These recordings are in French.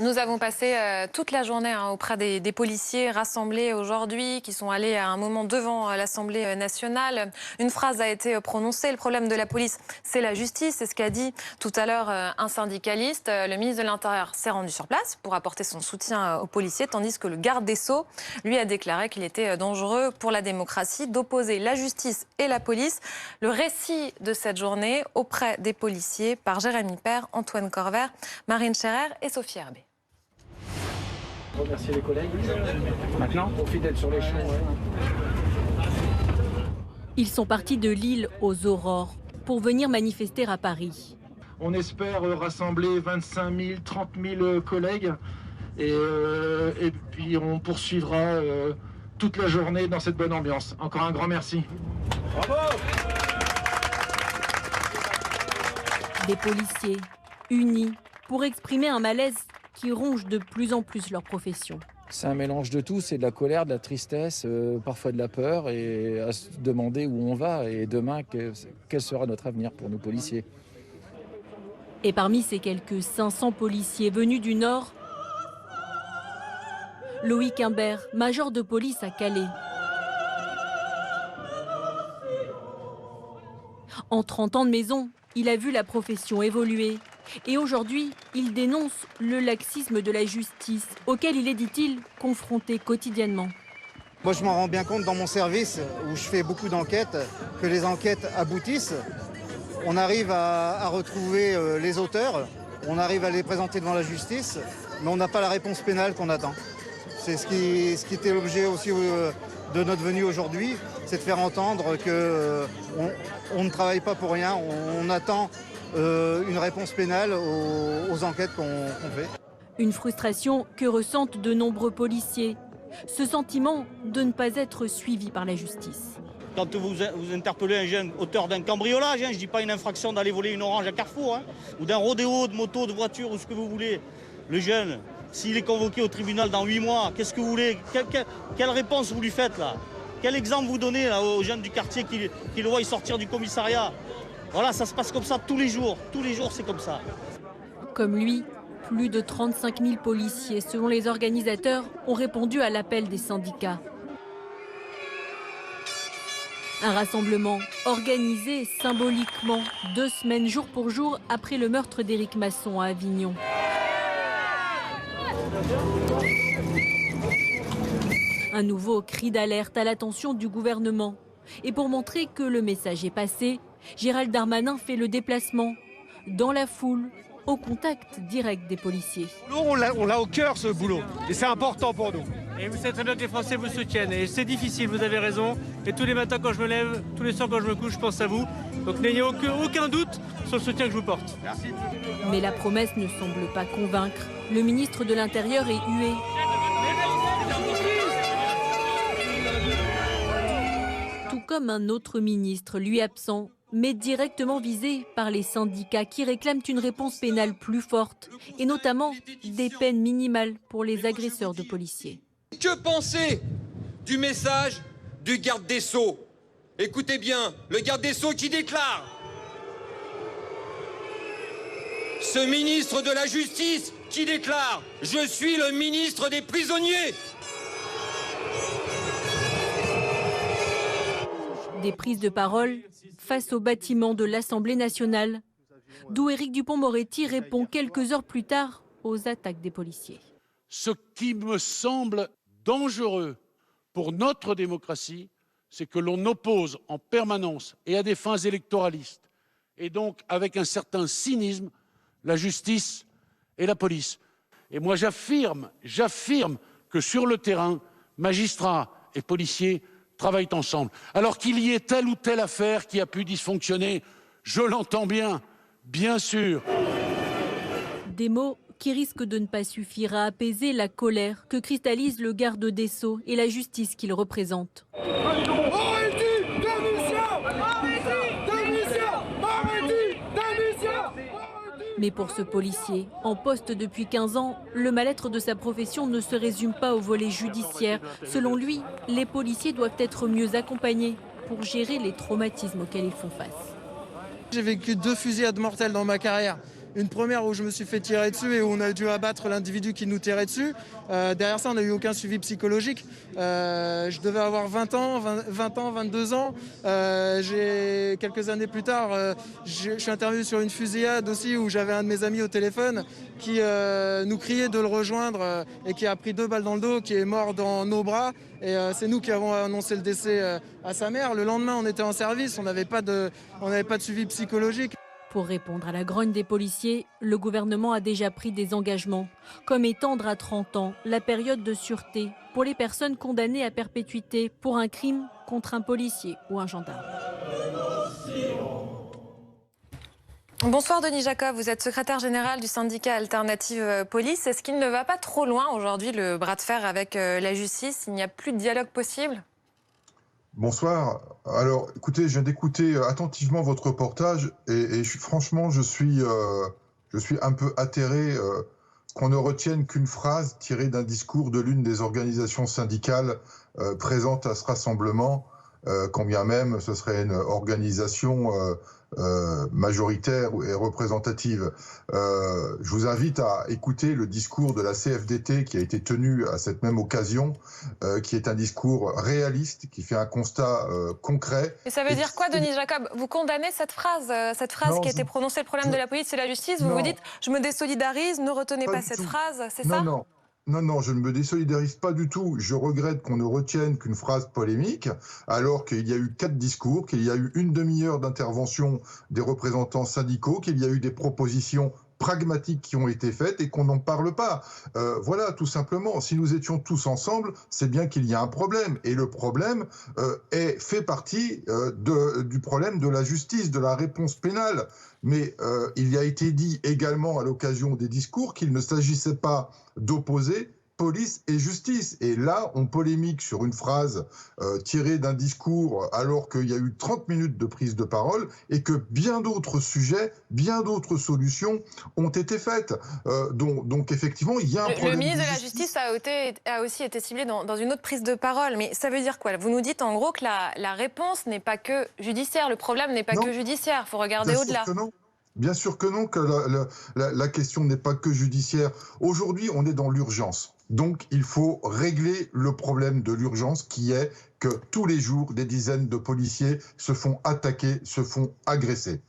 Nous avons passé toute la journée auprès des policiers rassemblés aujourd'hui, qui sont allés à un moment devant l'Assemblée nationale. Une phrase a été prononcée: le problème de la police, c'est la justice. C'est ce qu'a dit tout à l'heure un syndicaliste. Le ministre de l'Intérieur s'est rendu sur place pour apporter son soutien aux policiers, tandis que le garde des Sceaux, lui, a déclaré qu'il était dangereux pour la démocratie d'opposer la justice et la police. Le récit de cette journée auprès des policiers par Jérémy Père, Antoine Corvert, Marine Scherer et Sophie Herbet. Remercier les collègues. Maintenant, profite d'être sur les champs. Ouais. Ils sont partis de Lille aux Aurores pour venir manifester à Paris. On espère rassembler 25 000, 30 000 collègues et puis on poursuivra toute la journée dans cette bonne ambiance. Encore un grand merci. Bravo! Des policiers unis pour exprimer un malaise qui ronge de plus en plus leur profession. C'est un mélange de tout, c'est de la colère, de la tristesse, parfois de la peur, et à se demander où on va et demain quel sera notre avenir pour nos policiers. Et parmi ces quelques 500 policiers venus du Nord, Loïc Imbert, major de police à Calais. En 30 ans de maison, il a vu la profession évoluer. Et aujourd'hui, il dénonce le laxisme de la justice, auquel il est, dit-il, confronté quotidiennement. Moi, je m'en rends bien compte dans mon service, où je fais beaucoup d'enquêtes, que les enquêtes aboutissent. On arrive à retrouver les auteurs, on arrive à les présenter devant la justice, mais on n'a pas la réponse pénale qu'on attend. C'est ce qui était l'objet aussi de notre venue aujourd'hui, c'est de faire entendre qu'on ne travaille pas pour rien, on attend une réponse pénale aux enquêtes qu'on fait. Une frustration que ressentent de nombreux policiers. Ce sentiment de ne pas être suivi par la justice. Quand vous interpellez un jeune auteur d'un cambriolage, je ne dis pas une infraction d'aller voler une orange à Carrefour, ou d'un rodéo de moto, de voiture, ou ce que vous voulez. Le jeune, s'il est convoqué au tribunal dans 8 mois, qu'est-ce que vous voulez? Quelle réponse vous lui faites là? Quel exemple vous donnez là, aux jeunes du quartier qui le voient sortir du commissariat? Voilà, ça se passe comme ça tous les jours c'est comme ça. Comme lui, plus de 35 000 policiers, selon les organisateurs, ont répondu à l'appel des syndicats. Un rassemblement organisé symboliquement 2 semaines jour pour jour après le meurtre d'Éric Masson à Avignon. Un nouveau cri d'alerte à l'attention du gouvernement. Et pour montrer que le message est passé, Gérald Darmanin fait le déplacement dans la foule, au contact direct des policiers. On l'a au cœur ce boulot et c'est important pour nous. Et vous savez très bien que les Français vous soutiennent et c'est difficile, vous avez raison. Et tous les matins quand je me lève, tous les soirs quand je me couche, je pense à vous. Donc n'ayez aucun doute sur le soutien que je vous porte. Merci. Mais la promesse ne semble pas convaincre. Le ministre de l'Intérieur est hué. Tout comme un autre ministre, lui absent, mais directement visé par les syndicats qui réclament une réponse pénale plus forte et notamment des peines minimales pour les agresseurs de policiers. Que penser du message du garde des Sceaux? Écoutez bien, le garde des Sceaux qui déclare: ce ministre de la Justice qui déclare: je suis le ministre des prisonniers. Des prises de parole face au bâtiment de l'Assemblée nationale, d'où Éric Dupond-Moretti répond quelques heures plus tard aux attaques des policiers. Ce qui me semble dangereux pour notre démocratie, c'est que l'on oppose en permanence et à des fins électoralistes, et donc avec un certain cynisme, la justice et la police. Et moi j'affirme que sur le terrain, magistrats et policiers travaillent ensemble. Alors qu'il y ait telle ou telle affaire qui a pu dysfonctionner, je l'entends bien sûr. Des mots qui risquent de ne pas suffire à apaiser la colère que cristallise le garde des Sceaux et la justice qu'il représente. Mais pour ce policier, en poste depuis 15 ans, le mal-être de sa profession ne se résume pas au volet judiciaire. Selon lui, les policiers doivent être mieux accompagnés pour gérer les traumatismes auxquels ils font face. J'ai vécu 2 fusillades mortelles dans ma carrière. une première où je me suis fait tirer dessus et où on a dû abattre l'individu qui nous tirait dessus. Derrière ça, on n'a eu aucun suivi psychologique. Je devais avoir 20 ans, 22 ans. Quelques années plus tard, je suis intervenu sur une fusillade aussi où j'avais un de mes amis au téléphone qui nous criait de le rejoindre et qui a pris 2 balles dans le dos, qui est mort dans nos bras. Et c'est nous qui avons annoncé le décès à sa mère. Le lendemain, on était en service, on n'avait pas de suivi psychologique. Pour répondre à la grogne des policiers, le gouvernement a déjà pris des engagements, comme étendre à 30 ans la période de sûreté pour les personnes condamnées à perpétuité pour un crime contre un policier ou un gendarme. Bonsoir Denis Jacob, vous êtes secrétaire général du syndicat Alternative Police. Est-ce qu'il ne va pas trop loin aujourd'hui le bras de fer avec la justice? Il n'y a plus de dialogue possible? Bonsoir. Alors, écoutez, je viens d'écouter attentivement votre reportage et franchement, je suis un peu atterré qu'on ne retienne qu'une phrase tirée d'un discours de l'une des organisations syndicales présentes à ce rassemblement, quand bien même ce serait une organisation majoritaire et représentative. Je vous invite à écouter le discours de la CFDT qui a été tenu à cette même occasion, qui est un discours réaliste, qui fait un constat concret. Et ça veut dire quoi, Denis Jacob? Vous condamnez cette phrase non, qui a été prononcée, le problème de la police, c'est la justice. Vous vous dites, je me désolidarise, ne retenez pas cette phrase, c'est ça? Non, je ne me désolidarise pas du tout. Je regrette qu'on ne retienne qu'une phrase polémique, alors qu'il y a eu 4 discours, qu'il y a eu une demi-heure d'intervention des représentants syndicaux, qu'il y a eu des propositions pragmatiques qui ont été faites et qu'on n'en parle pas. Voilà, tout simplement. Si nous étions tous ensemble, c'est bien qu'il y a un problème. Et le problème fait partie du problème de la justice, de la réponse pénale. Mais il a été dit également à l'occasion des discours qu'il ne s'agissait pas d'opposer police et justice. Et là, on polémique sur une phrase tirée d'un discours alors qu'il y a eu 30 minutes de prise de parole et que bien d'autres sujets, bien d'autres solutions ont été faites. Donc effectivement, il y a un problème. Le ministre de la Justice a aussi été ciblé dans une autre prise de parole. Mais ça veut dire quoi? Vous nous dites en gros que la réponse n'est pas que judiciaire. Le problème n'est pas que judiciaire. Il faut regarder au-delà. Bien sûr que non, que la question n'est pas que judiciaire. Aujourd'hui, on est dans l'urgence. Donc, il faut régler le problème de l'urgence qui est que tous les jours, des dizaines de policiers se font attaquer, se font agresser.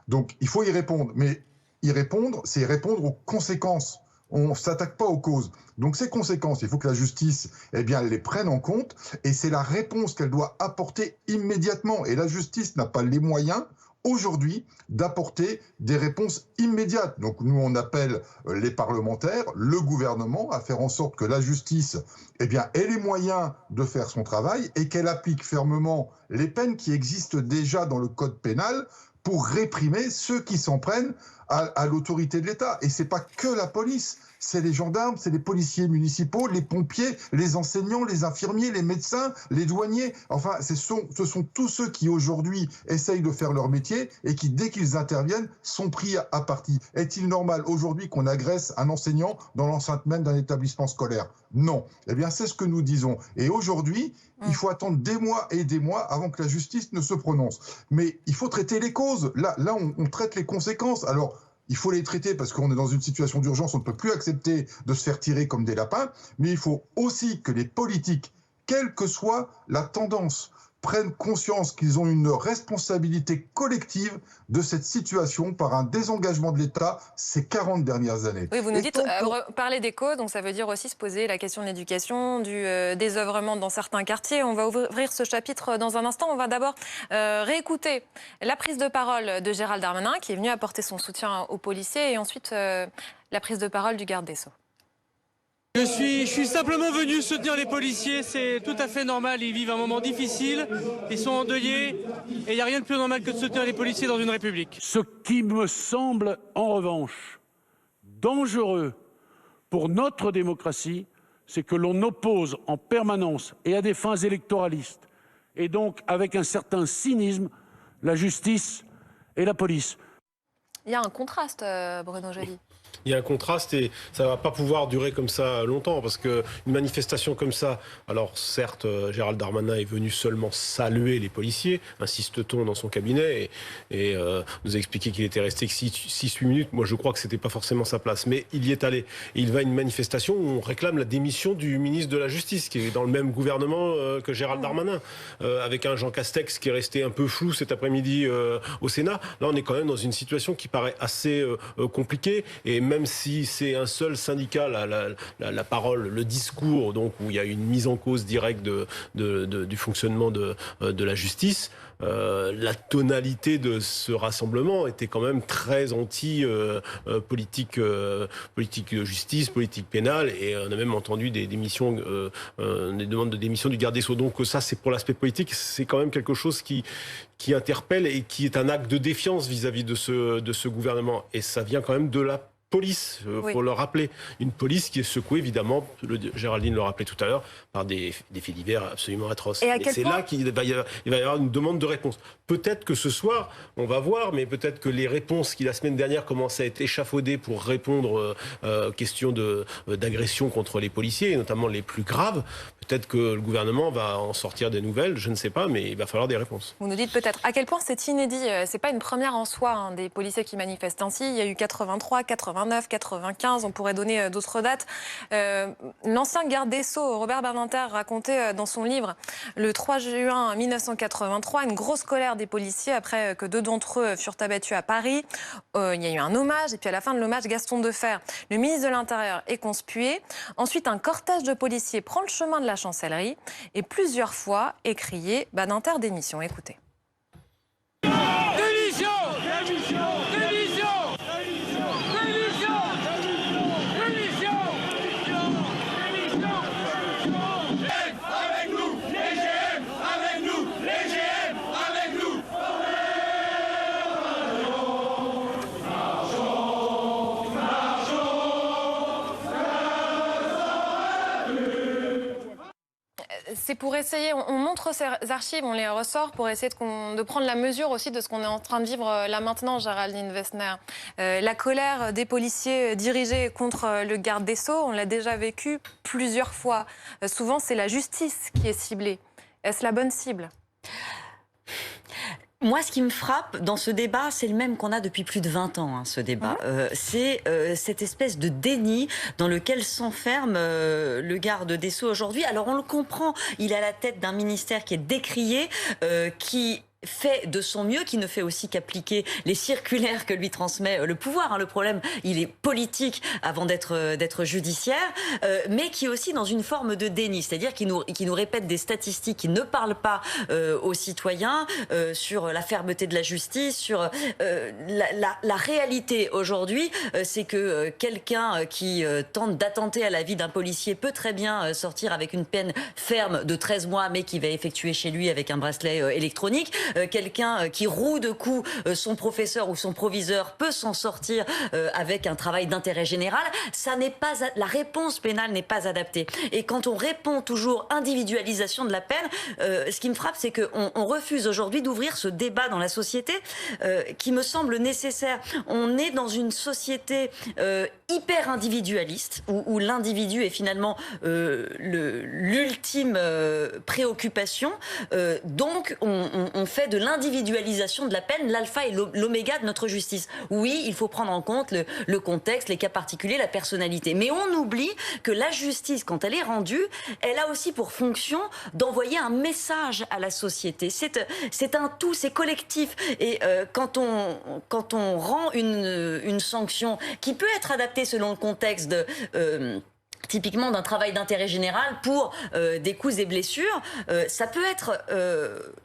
Donc, il faut y répondre. Mais y répondre, c'est répondre aux conséquences. On ne s'attaque pas aux causes. Donc, ces conséquences, il faut que la justice, elle les prenne en compte. Et c'est la réponse qu'elle doit apporter immédiatement. Et la justice n'a pas les moyens aujourd'hui d'apporter des réponses immédiates. Donc nous, on appelle les parlementaires, le gouvernement, à faire en sorte que la justice ait les moyens de faire son travail et qu'elle applique fermement les peines qui existent déjà dans le code pénal pour réprimer ceux qui s'en prennent à l'autorité de l'État. Et c'est pas que la police, c'est les gendarmes, c'est les policiers municipaux, les pompiers, les enseignants, les infirmiers, les médecins, les douaniers. Enfin, ce sont tous ceux qui aujourd'hui essayent de faire leur métier et qui, dès qu'ils interviennent, sont pris à partie. Est-il normal aujourd'hui qu'on agresse un enseignant dans l'enceinte même d'un établissement scolaire? Non. Eh bien, c'est ce que nous disons. Et aujourd'hui, il faut attendre des mois et des mois avant que la justice ne se prononce. Mais il faut traiter les causes. Là, on traite les conséquences. Alors, il faut les traiter parce qu'on est dans une situation d'urgence, on ne peut plus accepter de se faire tirer comme des lapins, mais il faut aussi que les politiques, quelle que soit la tendance, prennent conscience qu'ils ont une responsabilité collective de cette situation par un désengagement de l'État ces 40 dernières années. Oui, vous nous dites parler des causes, donc ça veut dire aussi se poser la question de l'éducation, du désœuvrement dans certains quartiers. On va ouvrir ce chapitre dans un instant. On va d'abord réécouter la prise de parole de Gérald Darmanin, qui est venu apporter son soutien aux policiers, et ensuite la prise de parole du garde des Sceaux. Je suis simplement venu soutenir les policiers, c'est tout à fait normal, ils vivent un moment difficile, ils sont endeuillés, et il n'y a rien de plus normal que de soutenir les policiers dans une république. Ce qui me semble, en revanche, dangereux pour notre démocratie, c'est que l'on oppose en permanence et à des fins électoralistes, et donc avec un certain cynisme, la justice et la police. Il y a un contraste, Bruno Joly. il y a un contraste et ça ne va pas pouvoir durer comme ça longtemps parce qu'une manifestation comme ça, alors certes, Gérald Darmanin est venu seulement saluer les policiers, insiste-t-on dans son cabinet, et nous a expliqué qu'il était resté que 6-8 minutes. Moi, je crois que ce n'était pas forcément sa place, mais il y est allé. Et il va à une manifestation où on réclame la démission du ministre de la Justice, qui est dans le même gouvernement que Gérald Darmanin, avec un Jean Castex qui est resté un peu flou cet après-midi au Sénat. Là, on est quand même dans une situation qui paraît assez compliquée, et même si c'est un seul syndicat, la parole, le discours, donc où il y a une mise en cause directe du fonctionnement de la justice, la tonalité de ce rassemblement était quand même très anti-politique de justice, politique pénale, et on a même entendu des demandes de démission du garde des Sceaux. Donc ça, c'est pour l'aspect politique, c'est quand même quelque chose qui interpelle et qui est un acte de défiance vis-à-vis de ce gouvernement. Et ça vient quand même de la police, faut le rappeler. Une police qui est secouée, évidemment, Géraldine le rappelait tout à l'heure, par des faits divers absolument atroces. Et c'est là qu'il va y avoir une demande de réponse. Peut-être que ce soir, on va voir, mais peut-être que les réponses qui, la semaine dernière, commençaient à être échafaudées pour répondre aux questions d'agression contre les policiers, et notamment les plus graves, peut-être que le gouvernement va en sortir des nouvelles, je ne sais pas, mais il va falloir des réponses. Vous nous dites peut-être à quel point c'est inédit. C'est pas une première en soi, des policiers qui manifestent ainsi. Il y a eu 83, 89, 95, on pourrait donner d'autres dates. L'ancien garde des Sceaux, Robert Badinter, racontait dans son livre le 3 juin 1983 une grosse colère des policiers après que 2 d'entre eux furent abattus à Paris. Il y a eu un hommage, et puis à la fin de l'hommage, Gaston Defferre, le ministre de l'Intérieur, est conspué. Ensuite, un cortège de policiers prend le chemin de la chancellerie et plusieurs fois est crié Badinter démission. Écoutez. Démission ! Démission ! Démission ! Démission ! Démission ! Avec nous, les GM, avec nous, les GM, avec nous. C'est pour essayer, on montre ces archives, on les ressort pour essayer de prendre la mesure aussi de ce qu'on est en train de vivre là maintenant, Géraldine Wessner. La colère des policiers dirigés contre le garde des Sceaux, on l'a déjà vécu plusieurs fois. Souvent, c'est la justice qui est ciblée. Est-ce la bonne cible ? Moi, ce qui me frappe dans ce débat, c'est le même qu'on a depuis plus de 20 ans, ce débat. C'est cette espèce de déni dans lequel s'enferme le garde des Sceaux aujourd'hui. Alors, on le comprend, il est à la tête d'un ministère qui est décrié, qui fait de son mieux, qui ne fait aussi qu'appliquer les circulaires que lui transmet le pouvoir. Le problème, il est politique avant d'être judiciaire, mais qui est aussi dans une forme de déni, c'est-à-dire qui nous répète des statistiques qui ne parlent pas aux citoyens sur la fermeté de la justice, sur la réalité aujourd'hui, c'est que quelqu'un qui tente d'attenter à la vie d'un policier peut très bien sortir avec une peine ferme de 13 mois, mais qui va effectuer chez lui avec un bracelet électronique. Quelqu'un qui roue de coups son professeur ou son proviseur peut s'en sortir avec un travail d'intérêt général. La réponse pénale n'est pas adaptée. Et quand on répond toujours individualisation de la peine, ce qui me frappe, c'est qu'on refuse aujourd'hui d'ouvrir ce débat dans la société qui me semble nécessaire. On est dans une société hyper individualiste où l'individu est finalement l'ultime préoccupation. Donc on fait de l'individualisation de la peine l'alpha et l'oméga de notre justice. Oui, il faut prendre en compte le contexte, les cas particuliers, la personnalité. Mais on oublie que la justice, quand elle est rendue, elle a aussi pour fonction d'envoyer un message à la société. C'est un tout, c'est collectif. Et quand on rend une sanction qui peut être adaptée selon le contexte typiquement d'un travail d'intérêt général pour des coups et blessures, ça peut être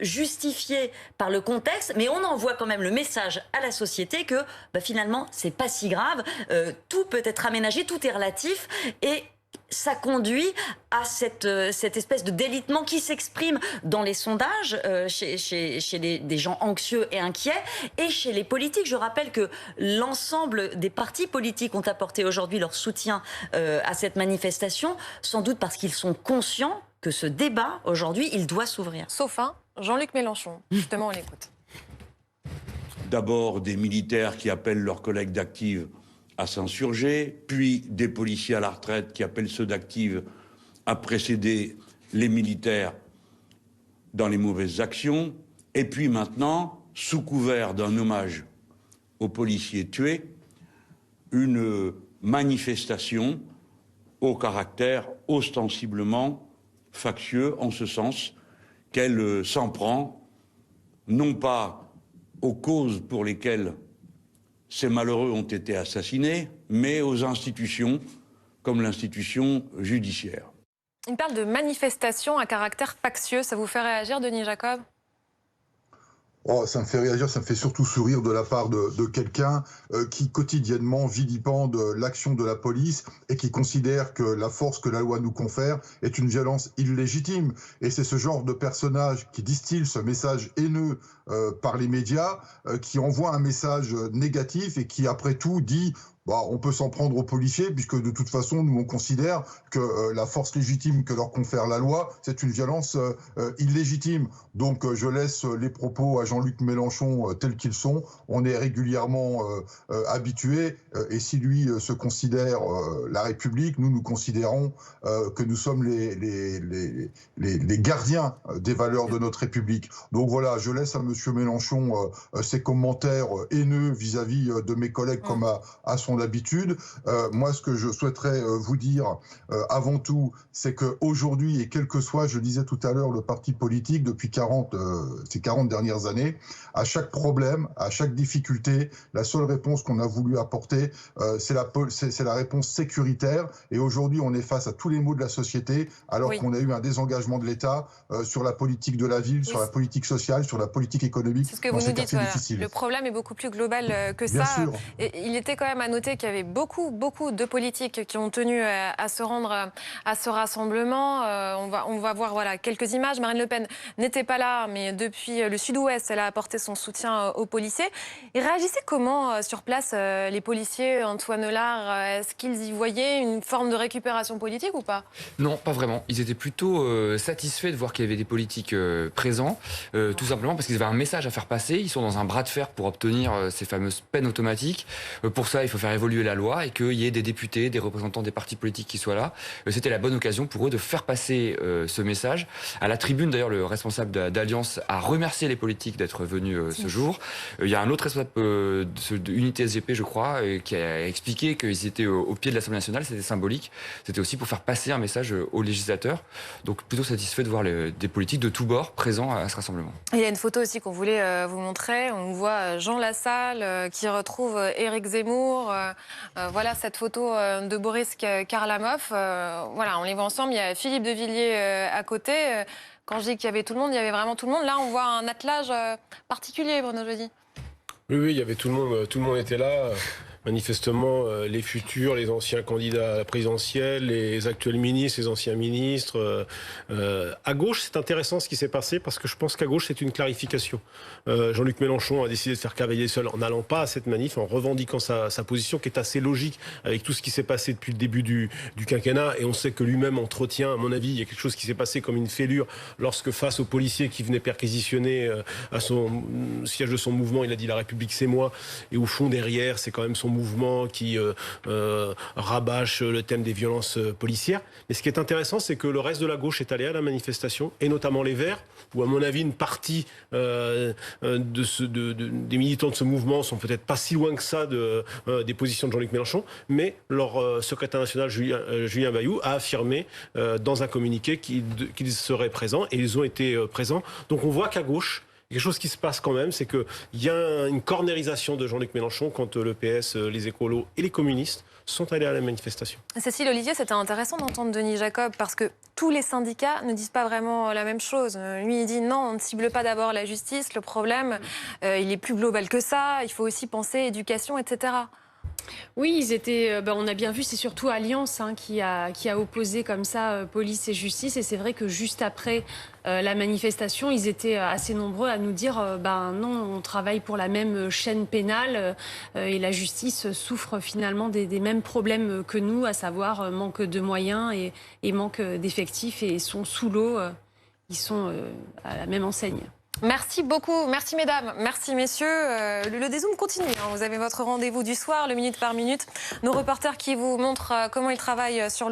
justifié par le contexte, mais on envoie quand même le message à la société que finalement c'est pas si grave, tout peut être aménagé, tout est relatif, et ça conduit à cette espèce de délitement qui s'exprime dans les sondages chez des gens anxieux et inquiets, et chez les politiques. Je rappelle que l'ensemble des partis politiques ont apporté aujourd'hui leur soutien à cette manifestation, sans doute parce qu'ils sont conscients que ce débat, aujourd'hui, il doit s'ouvrir. Sauf Jean-Luc Mélenchon. Justement, on l'écoute. D'abord, des militaires qui appellent leurs collègues d'active à s'insurger, puis des policiers à la retraite qui appellent ceux d'actifs à précéder les militaires dans les mauvaises actions, et puis maintenant, sous couvert d'un hommage aux policiers tués, une manifestation au caractère ostensiblement factieux, en ce sens qu'elle s'en prend non pas aux causes pour lesquelles ces malheureux ont été assassinés, mais aux institutions comme l'institution judiciaire. Il parle de manifestation à caractère factieux. Ça vous fait réagir, Denis Jacob ? Oh, ça me fait réagir, ça me fait surtout sourire de la part de quelqu'un qui quotidiennement vilipende l'action de la police et qui considère que la force que la loi nous confère est une violence illégitime. Et c'est ce genre de personnage qui distille ce message haineux par les médias, qui envoie un message négatif et qui après tout dit... on peut s'en prendre aux policiers, puisque de toute façon, nous, on considère que la force légitime que leur confère la loi, c'est une violence illégitime. Donc, je laisse les propos à Jean-Luc Mélenchon tels qu'ils sont. On est régulièrement habitués, et si lui se considère la République, nous considérons que nous sommes les gardiens des valeurs de notre République. Donc voilà, je laisse à M. Mélenchon ses commentaires haineux vis-à-vis de mes collègues comme à son d'habitude. Moi, ce que je souhaiterais vous dire avant tout, c'est qu'aujourd'hui, et quel que soit, je disais tout à l'heure, le parti politique, depuis ces 40 dernières années, à chaque problème, à chaque difficulté, la seule réponse qu'on a voulu apporter, c'est la réponse sécuritaire. Et aujourd'hui, on est face à tous les maux de la société, alors qu'on a eu un désengagement de l'État sur la politique de la ville, sur la politique sociale, sur la politique économique. C'est ce que vous nous dites. Voilà. Le problème est beaucoup plus global que ça. Et il était quand même à noter qu'il y avait beaucoup de politiques qui ont tenu à se rendre à ce rassemblement. On va voir quelques images. Marine Le Pen n'était pas là, mais depuis le sud-ouest, elle a apporté son soutien aux policiers. Et réagissaient comment sur place les policiers, Antoine Hollard? Est-ce qu'ils y voyaient une forme de récupération politique ou pas? Non, pas vraiment. Ils étaient plutôt satisfaits de voir qu'il y avait des politiques présents, tout simplement parce qu'ils avaient un message à faire passer. Ils sont dans un bras de fer pour obtenir ces fameuses peines automatiques. Pour ça, il faut faire évoluer la loi et qu'il y ait des députés, des représentants des partis politiques qui soient là. C'était la bonne occasion pour eux de faire passer ce message. À la tribune, d'ailleurs, le responsable d'Alliance a remercié les politiques d'être venus ce jour. Il y a un autre responsable d'Unité SGP, je crois, qui a expliqué qu'ils étaient au pied de l'Assemblée nationale. C'était symbolique. C'était aussi pour faire passer un message aux législateurs. Donc plutôt satisfait de voir des politiques de tous bords présents à ce rassemblement. Il y a une photo aussi qu'on voulait vous montrer. On voit Jean Lassalle qui retrouve Éric Zemmour. Voilà cette photo de Boris Karlamov. Voilà, on les voit ensemble. Il y a Philippe de Villiers à côté. Quand je dis qu'il y avait tout le monde, il y avait vraiment tout le monde. Là, on voit un attelage particulier, Bruno Jeudi. Oui, il y avait tout le monde était là. Manifestement, les futurs, les anciens candidats à la présidentielle, les actuels ministres, les anciens ministres. À gauche, c'est intéressant ce qui s'est passé parce que je pense qu'à gauche, c'est une clarification. Jean-Luc Mélenchon a décidé de faire cavalier seul en n'allant pas à cette manif, en revendiquant sa position qui est assez logique avec tout ce qui s'est passé depuis le début du quinquennat. Et on sait que lui-même entretient, à mon avis, il y a quelque chose qui s'est passé comme une fêlure lorsque face aux policiers qui venaient perquisitionner à son siège de son mouvement, il a dit « La République, c'est moi ». Et au fond, derrière, c'est quand même son mouvement qui rabâche le thème des violences policières. Mais ce qui est intéressant, c'est que le reste de la gauche est allé à la manifestation, et notamment les Verts, où à mon avis une partie des militants de ce mouvement sont peut-être pas si loin que ça des positions de Jean-Luc Mélenchon, mais leur secrétaire national Julien Bayou a affirmé dans un communiqué qu'ils seraient présents, et ils ont été présents. Donc on voit qu'à gauche, quelque chose qui se passe quand même, c'est qu'il y a une cornérisation de Jean-Luc Mélenchon quand le PS, les écolos et les communistes sont allés à la manifestation. Cécile Olivier, c'était intéressant d'entendre Denis Jacob parce que tous les syndicats ne disent pas vraiment la même chose. Lui, il dit non, on ne cible pas d'abord la justice, le problème, il est plus global que ça, il faut aussi penser éducation, etc. Oui, ils étaient. On a bien vu, c'est surtout Alliance qui a opposé comme ça police et justice. Et c'est vrai que juste après la manifestation, ils étaient assez nombreux à nous dire non, on travaille pour la même chaîne pénale et la justice souffre finalement des mêmes problèmes que nous, à savoir manque de moyens et manque d'effectifs, et sont sous l'eau. Ils sont à la même enseigne. Merci beaucoup, merci mesdames, merci messieurs. Le dézoom continue, hein. Vous avez votre rendez-vous du soir, le minute par minute. Nos reporters qui vous montrent comment ils travaillent sur le